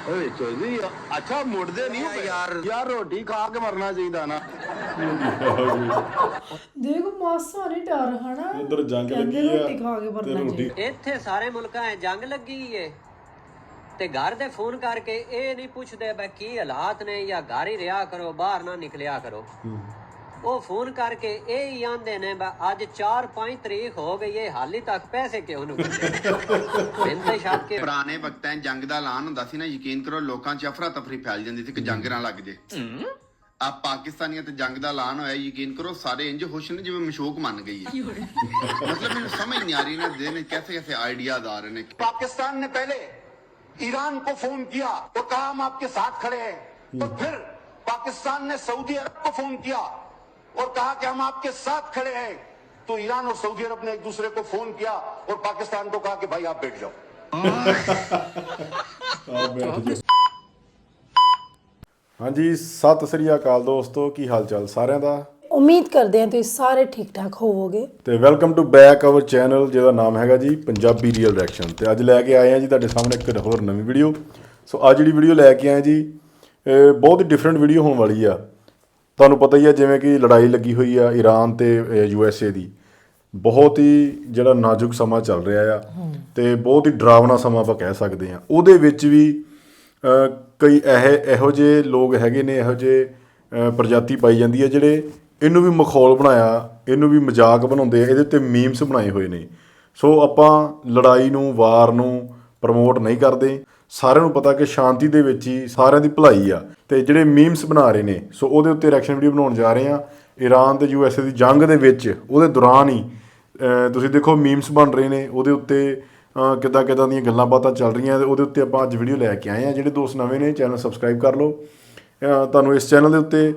जी अच्छा मुड़दे नहीं हो यार यार रोटी खा के मरना चाहिए ना ਦੇਖੋ ਮਾਸਾ ਨਹੀਂ ਡਰ ਹਨਾ ਉਧਰ ਜੰਗ ਕਹਿੰਦੇ ਲੱਗੀ ਆ ਰੋਟੀ ਖਾ ਕੇ ਤੇ ਮਰਨਾ ਰੋਟੀ ਚਾਹੀਦਾ ਇੱਥੇ ਸਾਰੇ ਮੁਲਕਾਂ 'ਚ ਜੰਗ ਲੱਗੀ ਏ ਤੇ ਘਰ ਦੇ ਫੋਨ ਕਰਕੇ ਇਹ ਨਹੀਂ ਪੁੱਛਦੇ ਬਈ ਕੀ ਹਾਲਾਤ ਨੇ ਜਾਂ ਘਰ ਹੀ ਰਿਹਾ ਕਰੋ ਬਾਹਰ ਨਾ ਨਿਕਲਿਆ ਕਰੋ ਉਹ ਫੋਨ ਕਰਕੇ ਇਹ ਹੀ ਆਂਦੇ ਨੇ ਬਈ ਅੱਜ 4-5 ਤਰੀਕ ਹੋ ਗਈ ਏ ਹਾਲੀ ਤੱਕ ਪੈਸੇ ਕਿਉਂ ਨਹੀਂ ਮਿਲਦੇ ਛੱਡ ਕੇ ਪੁਰਾਣੇ ਵਕਤਾਂ ਜੰਗ ਦਾ ਐਲਾਨ ਹੁੰਦਾ ਸੀ ਨਾ ਯਕੀਨ ਕਰੋ ਲੋਕਾਂ 'ਚ ਅਫਰਾ ਤਫਰੀ ਫੈਲ ਜਾਂਦੀ ਸੀ ਕਿ ਜੰਗ ਨਾ ਲੱਗ ਜੇ ਆ ਪਾਕਿਸਤਾਨੀਆਂ ਤੇ ਜੰਗ ਦਾ ਐਲਾਨ ਹੋਇਆ ਯਕੀਨ ਕਰੋ ਸਾਰੇ ਇੰਜ ਖੁਸ਼ ਨੇ ਜਿਵੇਂ ਮਸ਼ੂਕ ਮੰਨ ਗਈ ਹੈ मतलब ਮੈਨੂੰ ਸਮਝ नहीं आ रही ना देने कैसे कैसे आइडियाज आ रहे हैं। पाकिस्तान ने पहले ईरान को फोन किया और कहा हम आपके साथ खड़े हैं तो फिर पाकिस्तान ने सऊदी अरब को फोन किया और कहा कि हम आपके साथ खड़े हैं तो ईरान और सऊदी अरब ने एक दूसरे को फोन किया और पाकिस्तान को कहा कि भाई आप बैठ जाओ। ਹਾਂਜੀ ਸਤਿ ਸ੍ਰੀ ਅਕਾਲ ਦੋਸਤੋ ਕੀ ਹਾਲ ਚਾਲ ਸਾਰਿਆਂ ਦਾ ਉਮੀਦ ਕਰਦੇ ਹਾਂ ਤੁਸੀਂ ਸਾਰੇ ਠੀਕ ਠਾਕ ਹੋਵੋਗੇ ਤੇ welcome to back our channel ਜਿਹਦਾ ਨਾਮ ਹੈਗਾ ਜੀ ਪੰਜਾਬੀ ਰੀਅਲ ਰਿਐਕਸ਼ਨ ਤੇ ਅੱਜ ਲੈ ਕੇ ਆਏ ਆ ਜੀ ਤੁਹਾਡੇ ਸਾਹਮਣੇ ਇੱਕ ਹੋਰ ਨਵੀਂ ਵੀਡੀਓ। ਸੋ ਅੱਜ ਜਿਹੜੀ ਵੀਡੀਓ ਲੈ ਕੇ ਆਏ ਜੀ ਬਹੁਤ ਹੀ ਡਿਫਰੈਂਟ ਵੀਡੀਓ ਹੋਣ ਵਾਲੀ ਆ। ਤੁਹਾਨੂੰ ਪਤਾ ਹੀ ਆ ਜਿਵੇਂ ਕਿ ਲੜਾਈ ਲੱਗੀ ਹੋਈ ਆ ਈਰਾਨ ਤੇ USA ਦੀ ਬਹੁਤ ਹੀ ਜਿਹੜਾ ਨਾਜ਼ੁਕ ਸਮਾਂ ਚੱਲ ਰਿਹਾ ਆ ਤੇ ਬਹੁਤ ਹੀ ਡਰਾਵਨਾ ਸਮਾਂ ਆਪਾਂ ਕਹਿ ਸਕਦੇ ਆ। ਉਹਦੇ ਵਿੱਚ ਵੀ ਕਈ ਇਹੋ ਜਿਹੇ ਲੋਕ ਹੈਗੇ ਨੇ ਇਹੋ ਜਿਹੇ ਪ੍ਰਜਾਤੀ ਪਾਈ ਜਾਂਦੀ ਹੈ ਜਿਹੜੇ ਇਹਨੂੰ ਵੀ ਮਖੌਲ ਬਣਾਇਆ ਇਹਨੂੰ ਵੀ ਮਜ਼ਾਕ ਬਣਾਉਂਦੇ ਆ ਇਹਦੇ ਉੱਤੇ ਮੀਮਸ ਬਣਾਏ ਹੋਏ ਨੇ। ਸੋ ਆਪਾਂ ਲੜਾਈ ਨੂੰ ਵਾਰ ਨੂੰ ਪ੍ਰਮੋਟ ਨਹੀਂ ਕਰਦੇ। ਸਾਰਿਆਂ ਨੂੰ ਪਤਾ ਕਿ ਸ਼ਾਂਤੀ ਦੇ ਵਿੱਚ ਹੀ ਸਾਰਿਆਂ ਦੀ ਭਲਾਈ ਆ ਤੇ ਜਿਹੜੇ ਮੀਮਸ ਬਣਾ ਰਹੇ ਨੇ ਸੋ ਉਹਦੇ ਉੱਤੇ ਰਿਐਕਸ਼ਨ ਵੀਡੀਓ ਬਣਾਉਣ ਜਾ ਰਹੇ ਆ। ਈਰਾਨ ਤੇ USA ਦੀ ਜੰਗ ਦੇ ਵਿੱਚ ਉਹਦੇ ਦੌਰਾਨ ਹੀ ਤੁਸੀਂ ਦੇਖੋ ਮੀਮਸ ਬਣ ਰਹੇ ਨੇ ਉਹਦੇ ਉੱਤੇ ਕਿੱਦਾਂ ਦੀਆਂ ਗੱਲਾਂ ਬਾਤਾਂ ਚੱਲ ਰਹੀਆਂ ਤੇ ਉਹਦੇ ਉੱਤੇ ਆਪਾਂ ਅੱਜ ਵੀਡੀਓ ਲੈ ਕੇ ਆਏ ਹਾਂ। ਜਿਹੜੇ ਦੋਸਤ ਨਵੇਂ ਨੇ ਚੈਨਲ ਸਬਸਕ੍ਰਾਈਬ ਕਰ ਲਓ। ਤੁਹਾਨੂੰ ਇਸ ਚੈਨਲ ਦੇ ਉੱਤੇ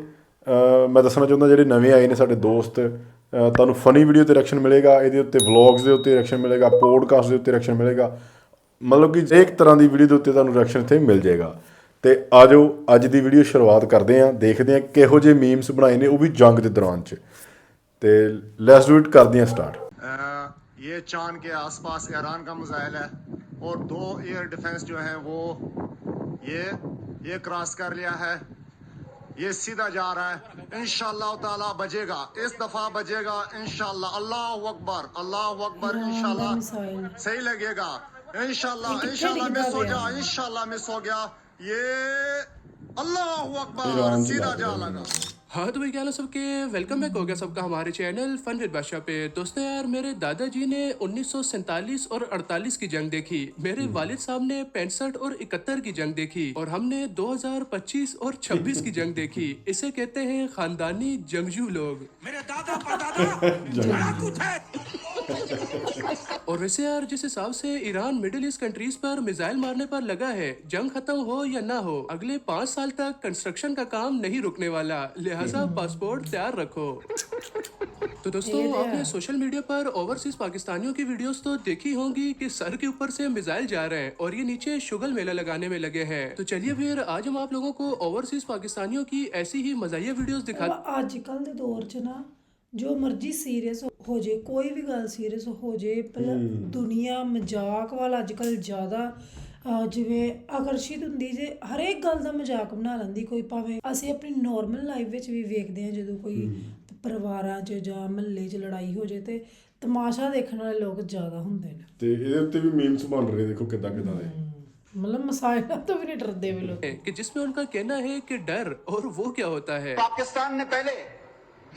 ਮੈਂ ਦੱਸਣਾ ਚਾਹੁੰਦਾ ਜਿਹੜੇ ਨਵੇਂ ਆਏ ਨੇ ਸਾਡੇ ਦੋਸਤ ਤੁਹਾਨੂੰ ਫਨੀ ਵੀਡੀਓ 'ਤੇ ਰਿਐਕਸ਼ਨ ਮਿਲੇਗਾ ਇਹਦੇ ਉੱਤੇ ਵਲੌਗਸ ਦੇ ਉੱਤੇ ਰਿਐਕਸ਼ਨ ਮਿਲੇਗਾ ਪੋਡਕਾਸਟ ਦੇ ਉੱਤੇ ਰਿਐਕਸ਼ਨ ਮਿਲੇਗਾ ਮਤਲਬ ਕਿ ਇੱਕ ਤਰ੍ਹਾਂ ਦੀ ਵੀਡੀਓ ਦੇ ਉੱਤੇ ਤੁਹਾਨੂੰ ਰਿਐਕਸ਼ਨ ਇੱਥੇ ਮਿਲ ਜਾਏਗਾ। ਤੇ ਆ ਜਾਓ ਅੱਜ ਦੀ ਵੀਡੀਓ ਸ਼ੁਰੂਆਤ ਕਰਦੇ ਹਾਂ ਦੇਖਦੇ ਹਾਂ ਕਿਹੋ ਜਿਹੇ ਮੀਮਸ ਬਣਾਏ ਨੇ ਉਹ ਵੀ ਜੰਗ ਦੇ ਦੌਰਾਨ 'ਚ ਤੇ ਲੈਟਸ ਡੂ ਇਟ ਕਰਦੇ ਹਾਂ ਸਟਾਰਟ। ये चांद के आसपास ईरान का मिसाइल है और 2 एयर डिफेंस जो हैं वो ये क्रॉस कर लिया है ये सीधा जा रहा है इंशाल्लाह ताला बजेगा इस दफ़ा बजेगा इंशाल्लाह अल्लाह अकबर इंशाल्लाह सही लगेगा इंशाल्लाह मिस हो गया ये अल्लाह अकबर सीधा जा लगा। हाँ तो भाई क्या हाल है सबके वेलकम बैक हो गया सबका हमारे चैनल फन विद बादशाह पे। दोस्तों यार मेरे दादाजी ने 1947 और 48 की जंग देखी, मेरे वालिद साहब ने 65 और 71 की जंग देखी और हमने 2025 और 26 की जंग देखी। इसे कहते हैं खानदानी जंगजू लोग। मेरे दादा परदादा कुछ है। और वैसे यार जिस हिसाब से ईरान मिडिल ईस्ट कंट्रीज पर मिसाइल मारने पर लगा है जंग खत्म हो या ना हो अगले 5 साल तक कंस्ट्रक्शन का काम नहीं रुकने वाला, लिहाजा पासपोर्ट तैयार रखो। तो दोस्तों आपने सोशल मीडिया पर ओवरसीज पाकिस्तानियों की वीडियोस तो देखी होंगी कि सर के ऊपर से मिसाइल जा रहे हैं और ये नीचे शुगल मेला लगाने में लगे हैं। तो चलिए फिर आज हम आप लोगों को ओवरसीज पाकिस्तानियों की ऐसी ही मजाहिया वीडियोस दिखा। ਅੱਜ-ਕੱਲ ਦੇ ਦੌਰ 'ਚ ਨਾ ਜੋ ਮਰਜ਼ੀ ਸੀਰੀਅਸ ਹੋ ਜੇ ਕੋਈ ਵੀ ਗੱਲ ਸੀਰੀਅਸ ਹੋ ਜੇ ਪਹਿਲਾਂ ਦੁਨੀਆ ਮਜ਼ਾਕ ਵਾਲਾ ਅੱਜ-ਕੱਲ ਜ਼ਿਆਦਾ ਜਿਵੇਂ ਆਕਰਸ਼ਿਤ ਹੁੰਦੀ ਜੇ ਹਰੇਕ ਗੱਲ ਦਾ ਮਜ਼ਾਕ ਬਣਾ ਲੈਂਦੀ ਕੋਈ ਭਾਵੇਂ ਅਸੀਂ ਆਪਣੀ ਨੋਰਮਲ ਲਾਈਫ ਵਿੱਚ ਵੀ ਵੇਖਦੇ ਹਾਂ ਜਦੋਂ ਕੋਈ ਪਰਿਵਾਰਾਂ 'ਚ ਜਾਂ ਮਹੱਲੇ 'ਚ ਲੜਾਈ ਹੋ ਜੇ ਤੇ ਤਮਾਸ਼ਾ ਦੇਖਣ ਵਾਲੇ ਲੋਕ ਜ਼ਿਆਦਾ ਹੁੰਦੇ ਨੇ ਤੇ ਇਹਦੇ ਉੱਤੇ ਵੀ ਮੀਮਸ ਬਣ ਰਹੇ ਦੇਖੋ ਕਿੱਦਾਂ ਦੇ मतलब मसाइलों तो भी नहीं डरते वे लोग कि जिसमें उनका कहना है कि डर और वो क्या होता है। पाकिस्तान ने पहले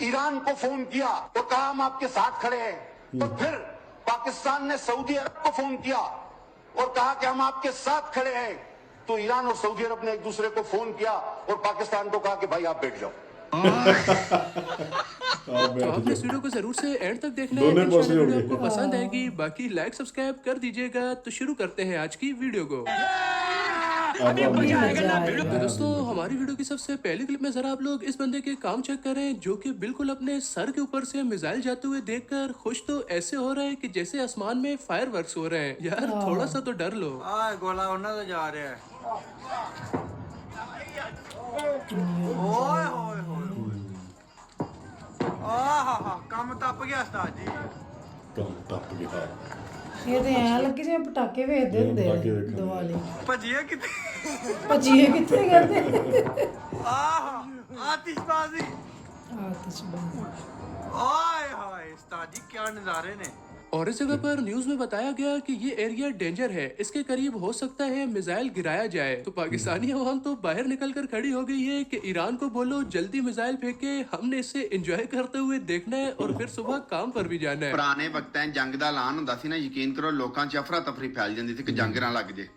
ईरान को फोन किया और कहा हम आपके साथ खड़े हैं तो फिर पाकिस्तान ने सऊदी अरब को फोन किया और कहा कि हम आपके साथ खड़े हैं तो ईरान और सऊदी अरब ने एक दूसरे को फोन किया और पाकिस्तान को कहा कि भाई आप बैठ जाओ। तो आपने इस वीडियो को जरूर से एंड तक देखना है, इंशाल्लाह वीडियो आपको पसंद आएगी। बाकी लाइक सब्सक्राइब कर दीजिएगा। तो शुरू करते हैं आज की वीडियो को। तो दोस्तों हमारी वीडियो की सबसे पहली क्लिप में जरा आप लोग इस बंदे के काम चेक करें जो कि बिल्कुल अपने सर के ऊपर से मिसाइल जाते हुए देखकर खुश तो ऐसे हो रहे हैं कि जैसे आसमान में फायरवर्क्स हो रहे हैं। यार थोड़ा सा तो डर लो। गोला उन्ना तो जा रहा है काम टप गया उस्ताद जी ਕੰਮ ਟੱਪ ਗਿਆ ਇਹ ਤੇ ਐ ਲੱਗੇ ਜਿਵੇਂ ਪਟਾਕੇ ਵੇਚਦੇ ਹੁੰਦੇ ਪਟਾਕੇ ਆ ਵੇਖਣ ਦੇ। ਦੀਵਾਲੀ ਭਜੀਏ ਕਿੱਥੇ ਭਜੀਏ ਕਿੱਥੇ ਕਰਦੇ ਆਹ ਆਤਿਸ਼ਬਾਜ਼ੀ ਆਤਿਸ਼ਬਾਜ਼ੀ ओए हाय उस्ताद जी क्या नजारे ने। और इस जगह पर न्यूज में बताया गया कि ये एरिया डेंजर है, इसके करीब हो सकता है मिसाइल गिराया जाए। तो पाकिस्तानी अवाम तो बाहर निकलकर खड़ी हो गई है कि ईरान को बोलो जल्दी मिसाइल फेंके, हमने इसे एंजॉय करते हुए देखना है और फिर सुबह काम पर भी जाना है। ਪੁਰਾਣੇ ਵਕਤਾਂ 'ਚ ਜੰਗ ਦਾ ਐਲਾਨ ਹੁੰਦਾ ਸੀ ਨਾ, ਯਕੀਨ ਕਰੋ ਲੋਕਾਂ 'ਚ ਅਫਰਾ ਤਫਰੀ ਫੈਲ ਜਾਂਦੀ ਸੀ ਕਿ ਜੰਗ ਨਾ ਲੱਗ ਜੇ।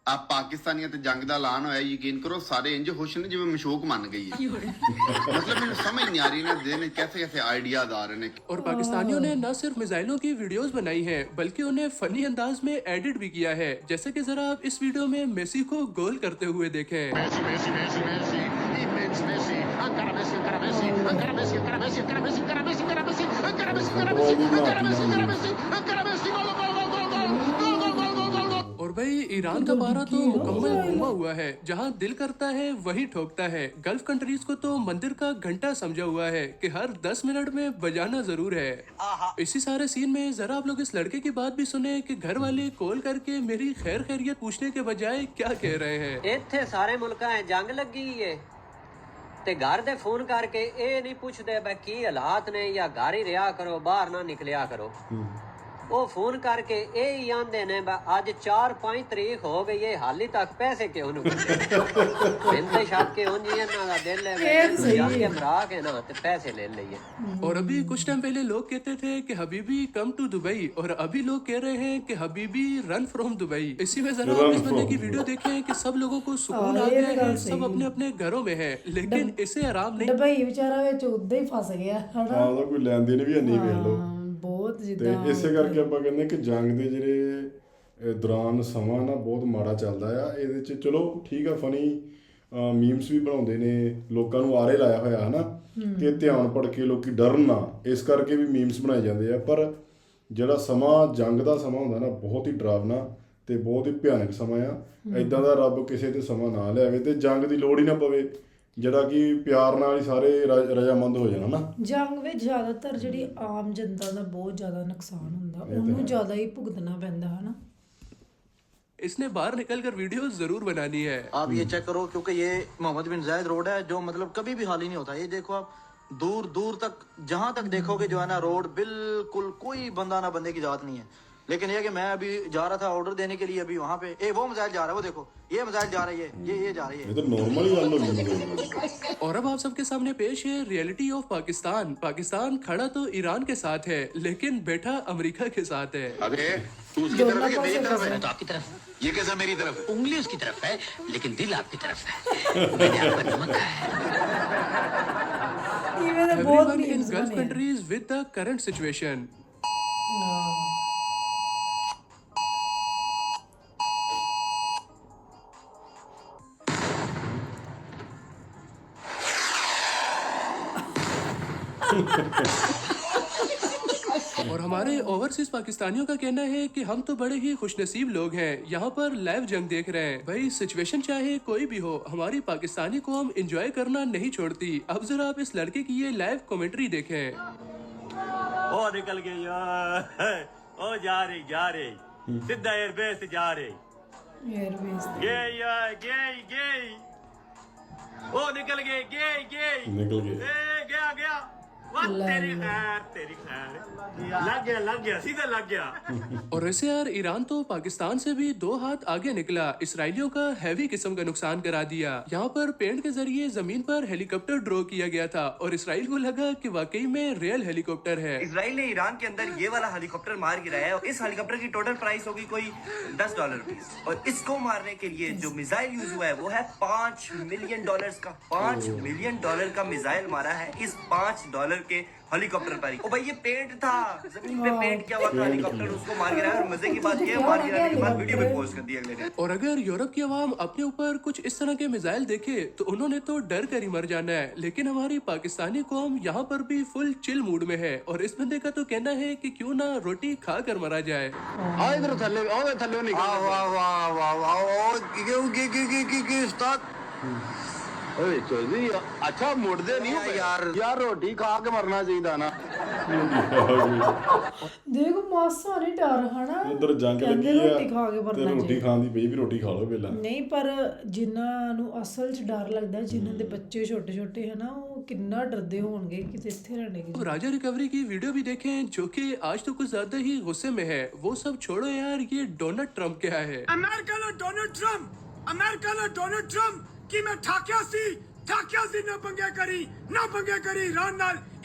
ਆ ਪਾਕਿਸਤਾਨੀਆਂ ਤੇ ਜੰਗ ਦਾ ਐਲਾਨ ਹੋਇਆ, ਯਕੀਨ ਕਰੋ ਸਾਰੇ ਇੰਜ ਖੁਸ਼ ਨੇ ਜਿਵੇਂ ਮਸ਼ੂਕ ਮੰਨ ਗਈ ਹੈ। मतलब ਮੈਨੂੰ ਸਮਝ ਨਹੀਂ ਆ ਰਹੀ ਨਾ ਦਿਨ कैसे कैसे आइडियाज आ रहे हैं। और पाकिस्तानियों ने न सिर्फ मिसाइलों की वीडियोस बनाई हैं बल्कि उन्हें फनी अंदाज में एडिट भी किया है, जैसे कि जरा आप इस वीडियो में मेसी को गोल करते हुए देखें। और भाई ईरान का पारा तो मुकम्मल घूमा हुआ है, जहां दिल करता है वहीं ठोकता है। गल्फ कंट्रीज को तो मंदिर का घंटा समझा हुआ है कि हर 10 मिनट में बजाना जरूर है। इसी सारे सीन में जरा आप लोग इस लड़के की बात भी सुने कि घर वाले कॉल करके मेरी खैर खैरियत पूछने के बजाय क्या कह रहे हैं। ਇੱਥੇ ਸਾਰੇ ਮੁਲਕਾਂ 'ਚ ਜੰਗ ਲੱਗੀ ਏ ਤੇ ਘਰ ਦੇ ਫੋਨ ਕਰਕੇ ਇਹ ਨਹੀਂ ਪੁੱਛਦੇ ਬਈ ਕੀ ਹਾਲਾਤ ਨੇ ਜਾਂ ਘਰ ਹੀ ਰਿਹਾ ਕਰੋ, ਬਾਹਰ ਨਾ ਨਿਕਲਿਆ ਕਰੋ। ਉਹ ਫੋਨ ਕਰਕੇ ਇਹ ਹੀ ਆਂਦੇ ਨੇ ਬਈ ਅੱਜ 4-5 ਤਰੀਕ ਹੋ ਗਈ ਏ, ਹਾਲੀ ਤੱਕ ਪੈਸੇ ਕਿਉਂ ਨਹੀਂ ਮਿਲੇ। ਬਿੰਦੇ ਸ਼ੱਕ ਕੇ ਉਂਝ ਹੀ ਇਹਨਾਂ ਦਾ ਦਿਲ ਹੈ ਵੀ ਜਾ ਕੇ ਮਰਾ ਕੇ ਨਾ ਤੇ ਪੈਸੇ ਲੈ ਲਈਏ। और अभी कुछ टाइम पहले लोग कहते थे कि हबीबी कम टू दुबई, और अभी लोग कह रहे हैं कि हबीबी रन फ्रॉम दुबई। इसी में जरा आप इस बंदे की वीडियो देखें कि सब लोगों को सुकून आ गया है, सब अपने अपने घरों में है, लेकिन इसे आराम नहीं। ਡਬਈ ਵਿਚਾਰਾ ਵਿੱਚ ਉਦਾਂ ਹੀ ਫਸ ਗਿਆ ਹਨਾ। ਹਾਂ ਉਹਦਾ ਕੋਈ ਲੈਣ ਦੇਣ ਵੀ ਨਹੀਂ, ਵੇਖ ਲਓ। ਬਹੁਤ ਤੇ ਜਿੱਦਾਂ ਇਸੇ ਕਰਕੇ ਆਪਾਂ ਕਹਿੰਦੇ ਕਿ ਜੰਗ ਦੇ ਜਿਹੜੇ ਦੌਰਾਨ ਸਮਾਂ ਨਾ ਬਹੁਤ ਮਾੜਾ ਚੱਲਦਾ ਆ। ਇਹਦੇ 'ਚ ਚਲੋ ਠੀਕ ਆ, ਫਨੀ ਮੀਮਸ ਵੀ ਬਣਾਉਂਦੇ ਨੇ, ਲੋਕਾਂ ਨੂੰ ਆਰੇ ਲਾਇਆ ਹੋਇਆ ਹਨਾ ਕਿ ਧਿਆਨ ਭਟਕੇ ਲੋਕੀ ਡਰਨ ਨਾ, ਇਸ ਕਰਕੇ ਵੀ ਮੀਮਸ ਬਣਾਏ ਜਾਂਦੇ ਆ। ਪਰ ਜਿਹੜਾ ਸਮਾਂ ਜੰਗ ਦਾ ਸਮਾਂ ਹੁੰਦਾ ਨਾ, ਬਹੁਤ ਹੀ ਡਰਾਵਨਾ ਤੇ ਬਹੁਤ ਹੀ ਭਿਆਨਕ ਸਮਾਂ ਆ। ਐਦਾਂ ਦਾ ਰੱਬ ਕਿਸੇ ਤੇ ਸਮਾਂ ਨਾ ਲਿਆਵੇ ਤੇ ਜੰਗ ਦੀ ਲੋੜ ਹੀ ਨਾ ਪਵੇ, ਜਿਹੜਾ ਕਿ ਪਿਆਰ ਨਾਲ ਹੀ ਸਾਰੇ ਰਜਾਮੰਦ ਹੋ ਜਾਣ ਨਾ। ਜੰਗ ਵਿੱਚ ਜ਼ਿਆਦਾਤਰ ਜਿਹੜੀ ਆਮ ਜਨਤਾ ਦਾ ਬਹੁਤ ਜ਼ਿਆਦਾ ਨੁਕਸਾਨ ਹੁੰਦਾ, ਉਹਨੂੰ ਜ਼ਿਆਦਾ ਹੀ ਭੁਗਤਣਾ ਪੈਂਦਾ ਹਨਾ। इसने बाहर निकलकर वीडियो जरूर बनानी है। आप ये चेक करो, क्योंकि ये मोहम्मद बिन जायद रोड है जो मतलब कभी भी खाली नहीं होता। ये देखो आप दूर दूर तक जहां तक देखोगे जो है ना, रोड बिल्कुल कोई बंदा ना बंदे की जात नहीं है। लेकिन ये कि मैं अभी जा रहा था ऑर्डर देने के लिए, अभी वहां पे वो मिसाइल जा रहा है, वो देखो ये मिसाइल जा रही है, ये जा रही है। ਇਹ ਤਾਂ ਨੋਰਮਲ ਹੀ ਗੱਲ ਹੋ ਗਈ। और अब आप सबके सामने पेश है रियलिटी ऑफ पाकिस्तान। पाकिस्तान खड़ा तो ईरान के साथ है, लेकिन बैठा अमेरिका के साथ है। अबे तू उसकी तरफ है या मेरी तरफ है? तो आपकी तरफ, ये कैसा मेरी तरफ है? उंगली उसकी तरफ है लेकिन दिल आपकी तरफ है। मैंने आपका नमक खाया है। ਇਵੇਂ ਦੇ ਬਹੁਤ Everyone in memes Gulf ਬਣੇ ਆ। countries with the current situation. और हमारे ओवरसीज पाकिस्तानियों का कहना है कि हम तो बड़े ही खुशनसीब लोग हैं, यहाँ पर लाइव जंग देख रहे हैं। भाई सिचुएशन चाहे कोई भी हो, हमारी पाकिस्तानी कौम एंजॉय करना नहीं छोड़ती। अब जरा आप इस लड़के की ये लाइव कमेंट्री देखें। ओ निकल गई, ओ जा रही सीधा एयरबेस जा रही। एयरबेस गई ओ निकल गई ਨਿਕਲ ਗਏ। गया वाह, तेरी खैर लग गया सीधा लग गया। और ऐसे यार ईरान तो पाकिस्तान से भी 2 हाथ आगे निकला, इसराइलियों का हैवी किस्म का नुकसान करा दिया। यहाँ पर पेंट के जरिए जमीन पर हेलीकॉप्टर ड्रॉ किया गया था और इसराइल को लगा कि वाकई में रियल हेलीकॉप्टर है। इसराइल ने ईरान के अंदर ये वाला हेलीकॉप्टर मार गिराया है और इस हेलीकॉप्टर की टोटल प्राइस होगी कोई $10 और इसको मारने के लिए जो मिसाइल यूज हुआ है वो है $5 मिलियन का। $5 मिलियन का मिसाइल मारा है इस $5 के हेलीकॉप्टर पर ही। ओ भाई ये पेंट था, जमीन पे पेंट किया हुआ था हेलीकॉप्टर, उसको मार गिराया और मजे की बात ये मार गिराने के बाद वीडियो में पोस्ट कर दिया अगले दिन। और अगर यूरोप की आवाम अपने ऊपर कुछ इस तरह के मिसाइल देखे तो उन्होंने तो डर कर ही मर जाना है, लेकिन हमारी पाकिस्तानी कौम यहाँ पर भी फुल चिल मूड में है। और इस बंदे का तो कहना है कि क्यों ना रोटी खा कर मरा जाए। इधर थल्ले निकल। वाह वाह वाह वाह वाह, उस्ताद ਓਏ ਚੋਦੀ ਅੱਛਾ ਮੁੜਦੇ ਨਹੀਂ ਯਾਰ ਰੋਟੀ ਖਾ ਕੇ ਮਰਨਾ ਚਾਹੀਦਾ ਨਾ ਦੇਖੋ ਮਾਸਾ ਨਹੀਂ ਡਰ ਹਨਾ ਉਧਰ ਜੰਗ ਕਹਿੰਦੇ ਲੱਗੀ ਆ ਰੋਟੀ ਖਾ ਕੇ ਤੇ ਮਰਨਾ ਰੋਟੀ ਚਾਹੀਦਾ। ਖਾਣ ਦੀ ਪਈ ਵੀ ਰੋਟੀ ਖਾ ਲਓ ਪਹਿਲਾਂ। ਨਹੀਂ ਪਰ ਜਿਨ੍ਹਾਂ ਨੂੰ ਅਸਲ 'ਚ ਡਰ ਲੱਗਦਾ ਜਿਨ੍ਹਾਂ ਦੇ ਬੱਚੇ ਛੋਟੇ ਛੋਟੇ ਹੈ ਨਾ ਉਹ ਕਿੰਨਾ ਡਰਦੇ होंगे कि ਇੱਥੇ रहने की। राजा रिकवरी की वीडियो भी देखें जो कि आज तो कुछ ज्यादा ही गुस्से में है। वो सब छोड़ो यार, ये डोनाल्ड ट्रंप क्या है। अमेरिका ने डोनाल्ड ट्रंप की मैं ठाकिया सी ना पंगे करी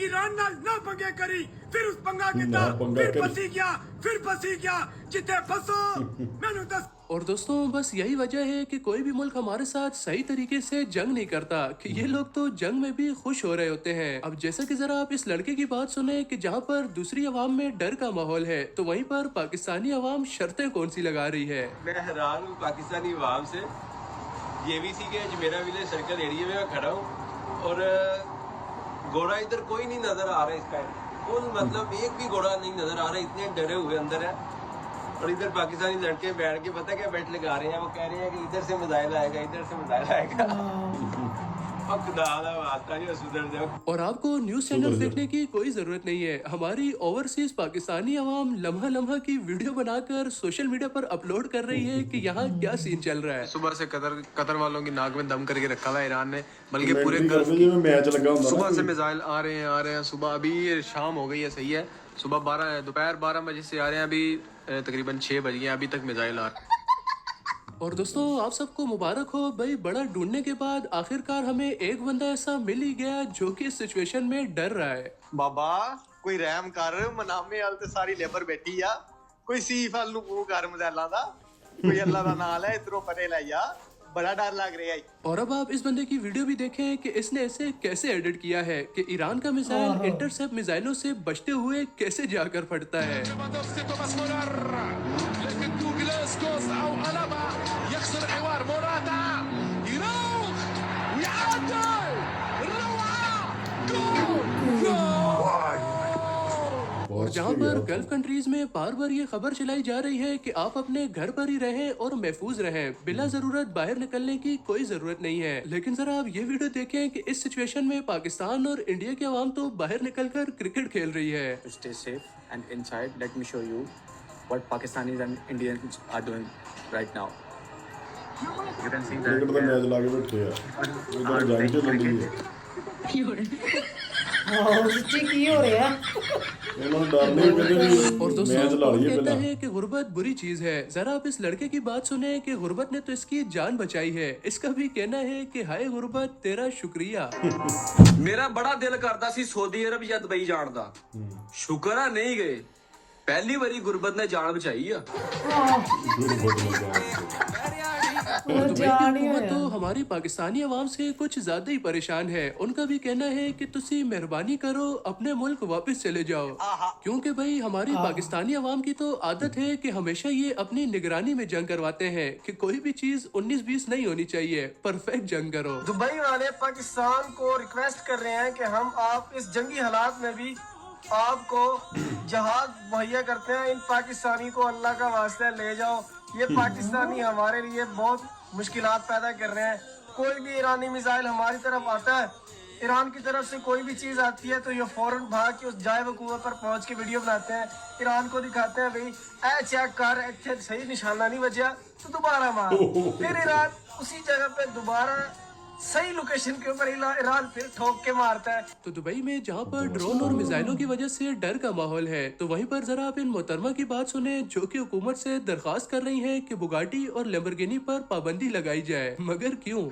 ईरान नाल ना पंगे करी फिर उस पंगा किता फिर फसी गया जिथे फसो मैनू दस। और दोस्तों बस यही वजह है कि कोई भी मुल्क हमारे साथ सही तरीके से जंग नहीं करता कि ये लोग तो जंग में भी खुश हो रहे होते हैं। अब जैसा कि जरा आप इस लड़के की बात सुने कि जहाँ पर दूसरी अवाम में डर का माहौल है तो वहीं पर पाकिस्तानी अवाम शर्तें कौन सी लगा रही है। मैं हैरान हूँ पाकिस्तानी अवाम से। JVC के जुमेरा विलेज सर्कल एरिया में मैं खड़ा हूँ और घोड़ा इधर कोई नहीं नजर आ रहा इसका फुल मतलब एक भी घोड़ा नहीं नजर आ रहा, इतने डरे हुए अंदर है। और इधर पाकिस्तानी लड़के बैठ के पता क्या बेट लगा रहे हैं, वो कह रहे हैं कि इधर से मिसाइल आएगा और आपको न्यूज चैनल देखने की कोई जरूरत नहीं है। हमारी ओवरसीज पाकिस्तानी अवाम लम्हा की वीडियो बनाकर सोशल मीडिया पर अपलोड कर रही है कि यहाँ क्या सीन चल रहा है। सुबह से कतर वालों की नाक में दम करके रखा हुआ है ईरान ने, बल्कि पूरे मैच लगा होता सुबह से मिसाइल आ रहे हैं। सुबह अभी शाम हो गई है, सही है, सुबह दोपहर 12 बजे से आ रहे हैं, अभी तकरीबन 6 बज गए, अभी तक मिसाइल आ रहे हैं। और दोस्तों आप सबको मुबारक हो भाई, बड़ा ढूंढने के बाद आखिरकार हमें एक बंदा ऐसा मिल ही गया जो कि इस सिचुएशन में डर रहा है। बाबा कोई रहम कर, मनामे वाल ते सारी लेबर बैठी आ, कोई सीफ वाल नु मूंह कर मजाला दा, कोई अल्लाह दा नाम ले इधरों परे ले जा, बड़ा डर लग रहा है। और अब आप इस बंदे की वीडियो भी देखें कि इसने ऐसे कैसे एडिट किया है कि ईरान का मिसाइल इंटरसेप्ट मिसाइलों से बचते हुए कैसे जाकर फटता है। और जहाँ पर गल्फ कंट्रीज में बार बार ये खबर चलाई जा रही है कि आप अपने घर पर ही रहें और महफूज रहें, बिला जरूरत बाहर निकलने की कोई जरूरत नहीं है। लेकिन जरा आप ये वीडियो देखें कि इस सिचुएशन में पाकिस्तान और इंडिया की आवाम तो बाहर निकलकर क्रिकेट खेल रही है। Stay safe and inside. Let me show you what Pakistanis and Indians are doing right now. You can see that. Cricket the match ਲਾ ਕੇ ਬੈਠੇ ਆ ਉਧਰ ਜੰਗ ਚੱਲ ਰਹੀ ਹੈ। सच्ची की हो रहा है। और दोस्तों कौन कहता है कि गुर्बत बुरी चीज है। जरा आप इस लड़के की बात सुने कि गुर्बत ने तो इसकी जान बचाई है। इसका भी कहना है कि हाय गुर्बत तेरा शुक्रिया। मेरा बड़ा दिल करता सी सऊदी अरब या दुबई जान दा, शुक्र है नहीं गए, पहली बारी गुर्बत ने जान बचाई है। और दुबई की हुकूमत तो हमारी पाकिस्तानी अवाम से कुछ ज्यादा ही परेशान है। उनका भी कहना है कि तुसी मेहरबानी करो अपने मुल्क वापस चले जाओ, क्योंकि भाई हमारी पाकिस्तानी अवाम की तो आदत है कि हमेशा ये अपनी निगरानी में जंग करवाते हैं कि कोई भी चीज 19-20 नहीं होनी चाहिए, परफेक्ट जंग करो। दुबई वाले पाकिस्तान को रिक्वेस्ट कर रहे हैं कि हम आप इस जंगी हालात में भी आपको जहाज मुहैया करते हैं, इन पाकिस्तानी को अल्लाह का वास्ता ले जाओ। ये पाकिस्तानी हमारे लिए बहुत मुश्किलात पैदा कर रहे हैं। कोई भी ईरानी मिसाइल हमारी तरफ आता है, ईरान की तरफ से कोई भी चीज आती है तो ये फौरन भाग के उस जाए वकूआ पर पहुंच के वीडियो बनाते हैं, ईरान को दिखाते हैं भाई ऐ चेक कर, इतने सही निशाना नहीं बचा तो दोबारा मार। फिर ईरान उसी जगह पे दोबारा सही लोकेशन के ऊपर ईरान फिर ठोक के मारता है। तो दुबई में जहाँ पर ड्रोन और मिसाइलों की वजह से डर का माहौल है, तो वहीं पर जरा आप इन मोहतरमा की बात सुने जो कि हुकूमत से दरख्वास्त कर रही है कि बुगाटी और लैम्बोर्गिनी पर पाबंदी लगाई जाए। मगर क्यों?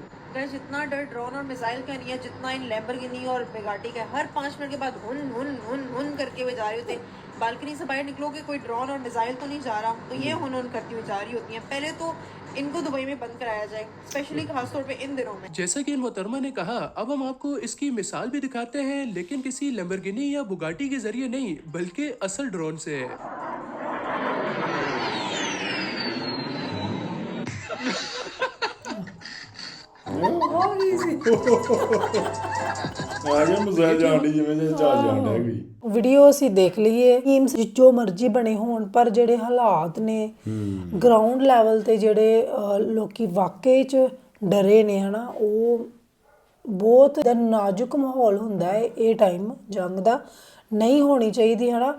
जितना डर ड्रोन और मिसाइल का नहीं है जितना इन लैम्बोर्गिनी और बुगाटी का। हर 5 मिनट के बाद हुन हुन हुन हुन करके हुए जा रहे होते। बालकनी से बाहर निकलोगे कोई ड्रोन और मिसाइल तो नहीं जा रहा, तो ये हुन हुन करती हुई जा रही होती है। पहले तो इनको दुबई में बंद कराया जाए, स्पेशली खासतौर पे इन दिनों में। जैसा कि इन मोहतरमा ने कहा, अब हम आपको इसकी मिसाल भी दिखाते हैं, लेकिन किसी लैम्बोर्गिनी या बुगाटी के जरिए नहीं बल्कि असल ड्रोन से। ਵੀਡੀਓ ਅਸੀਂ ਦੇਖ ਲਈਏ, ਟੀਮਸ ਜੋ ਮਰਜ਼ੀ ਬਣੇ ਹੋਣ, ਪਰ ਜਿਹੜੇ ਹਾਲਾਤ ਨੇ ਗਰਾਊਂਡ ਲੈਵਲ ਤੇ ਜਿਹੜੇ ਲੋਕੀ ਵਾਕਈ ਚ ਡਰੇ ਨੇ ਹਨਾ, ਉਹ ਬਹੁਤ ਨਾਜ਼ੁਕ ਮਾਹੌਲ ਹੁੰਦਾ ਹੈ ਇਹ ਟਾਈਮ ਜੰਗ ਦਾ, ਨਹੀਂ ਹੋਣੀ ਚਾਹੀਦੀ ਹੈ ਨਾ।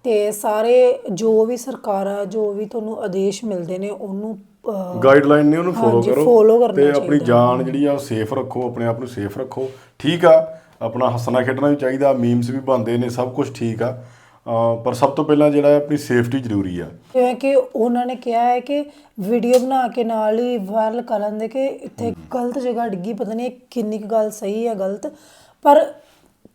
ਤੇ ਸਾਰੇ ਜੋ ਵੀ ਸਰਕਾਰਾਂ, ਜੋ ਵੀ ਤੁਹਾਨੂੰ ਆਦੇਸ਼ ਮਿਲਦੇ ਨੇ ਉਹਨੂੰ ਗਾਈਡਲਾਈਨ ਨੇ ਉਹਨੂੰ ਫੋਲੋ ਹਾਂਜੀ, ਕਰੋ follow ਕਰਨਾ ਤੇ ਆਪਣੀ ਚਾਹੀਦਾ। ਜਾਨ ਜਿਹੜੀ ਆ ਉਹ ਸੇਫ ਰੱਖੋ, ਆਪਣੇ ਆਪ ਨੂੰ ਸੇਫ ਰੱਖੋ। ਠੀਕ ਆ, ਆਪਣਾ ਹੱਸਣਾ ਖੇਡਣਾ ਵੀ ਚਾਹੀਦਾ, ਮੀਮਸ ਵੀ ਬਣਦੇ ਨੇ, ਸਭ ਕੁਝ ਠੀਕ ਆ, ਪਰ ਸਭ ਤੋਂ ਪਹਿਲਾਂ ਜਿਹੜਾ ਆਪਣੀ ਸੇਫਟੀ ਜ਼ਰੂਰੀ ਆ। ਜਿਵੇਂ ਕਿ ਉਹਨਾਂ ਨੇ ਕਿਹਾ ਹੈ ਕਿ ਵੀਡੀਓ ਬਣਾ ਕੇ ਨਾਲ ਹੀ ਵਾਇਰਲ ਕਰ ਲੈਂਦੇ ਕਿ ਇੱਥੇ ਗਲਤ ਜਗ੍ਹਾ ਡਿੱਗੀ, ਪਤਾ ਨਹੀਂ ਕਿੰਨੀ ਕੁ ਗੱਲ ਸਹੀ ਹੈ ਗਲਤ, ਪਰ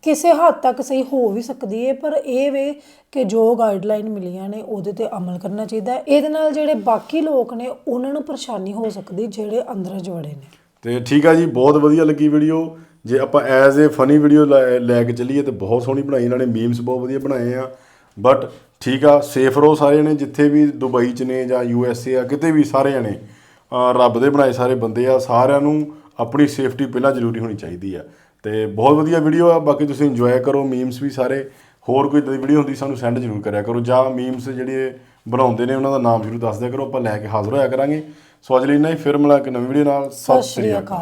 ਕਿਸੇ ਹੱਦ ਤੱਕ ਸਹੀ ਹੋ ਵੀ ਸਕਦੀ ਹੈ। ਪਰ ਇਹ ਵੇ ਕਿ ਜੋ ਗਾਈਡਲਾਈਨ ਮਿਲੀਆਂ ਨੇ ਉਹਦੇ ਤੇ ਅਮਲ ਕਰਨਾ ਚਾਹੀਦਾ। ਇਹਦੇ ਨਾਲ ਜਿਹੜੇ ਬਾਕੀ ਲੋਕ ਨੇ ਉਹਨਾਂ ਨੂੰ ਪਰੇਸ਼ਾਨੀ ਹੋ ਸਕਦੀ ਜਿਹੜੇ ਅੰਦਰ ਜਵੜੇ ਨੇ। ਤੇ ਠੀਕ ਆ ਜੀ, ਬਹੁਤ ਵਧੀਆ ਲੱਗੀ ਵੀਡੀਓ। ਜੇ ਆਪਾਂ ਐਜ਼ ਏ ਫਨੀ ਵੀਡੀਓ ਲੈ ਕੇ ਚੱਲੀਏ ਤੇ ਬਹੁਤ ਸੋਹਣੀ ਬਣਾਈ ਇਹਨਾਂ ਨੇ, ਮੀਮਸ ਬਹੁਤ ਵਧੀਆ ਬਣਾਏ ਆ। ਬਟ ਠੀਕ ਆ, ਸੇਫ ਰਹੋ ਸਾਰੇ ਜਣੇ, ਜਿੱਥੇ ਵੀ ਦੁਬਈ 'ਚ ਨੇ ਜਾਂ USA ਆ, ਕਿਤੇ ਵੀ ਸਾਰੇ ਜਣੇ ਰੱਬ ਦੇ ਬਣਾਏ ਸਾਰੇ ਬੰਦੇ ਆ, ਸਾਰਿਆਂ ਨੂੰ ਆਪਣੀ ਸੇਫਟੀ ਪਹਿਲਾਂ ਜ਼ਰੂਰੀ ਹੋਣੀ ਚਾਹੀਦੀ ਆ। ਤੇ ਬਹੁਤ ਵਧੀਆ ਵੀਡੀਓ ਆ, ਬਾਕੀ ਤੁਸੀਂ ਇੰਜੋਏ ਕਰੋ ਮੀਮਸ ਵੀ ਸਾਰੇ। ਹੋਰ ਕੋਈ ਇੱਦਾਂ ਦੀ ਵੀਡੀਓ ਹੁੰਦੀ ਸਾਨੂੰ ਸੈਂਡ ਜ਼ਰੂਰ ਕਰਿਆ ਕਰੋ, ਜਾਂ ਮੀਮਸ ਜਿਹੜੇ ਬਣਾਉਂਦੇ ਨੇ ਉਹਨਾਂ ਦਾ ਨਾਮ ਜ਼ਰੂਰ ਦੱਸ ਦਿਆ ਕਰੋ, ਆਪਾਂ ਲੈ ਕੇ ਹਾਜ਼ਰ ਹੋਇਆ ਕਰਾਂਗੇ। ਸੋ ਅੱਜ ਲਈ ਇੰਨਾ ਹੀ, ਫਿਰ ਮਿਲਾਂਗੇ ਨਵੀਂ ਵੀਡੀਓ ਨਾਲ। ਸਤਿ ਸ਼੍ਰੀ ਅਕਾਲ।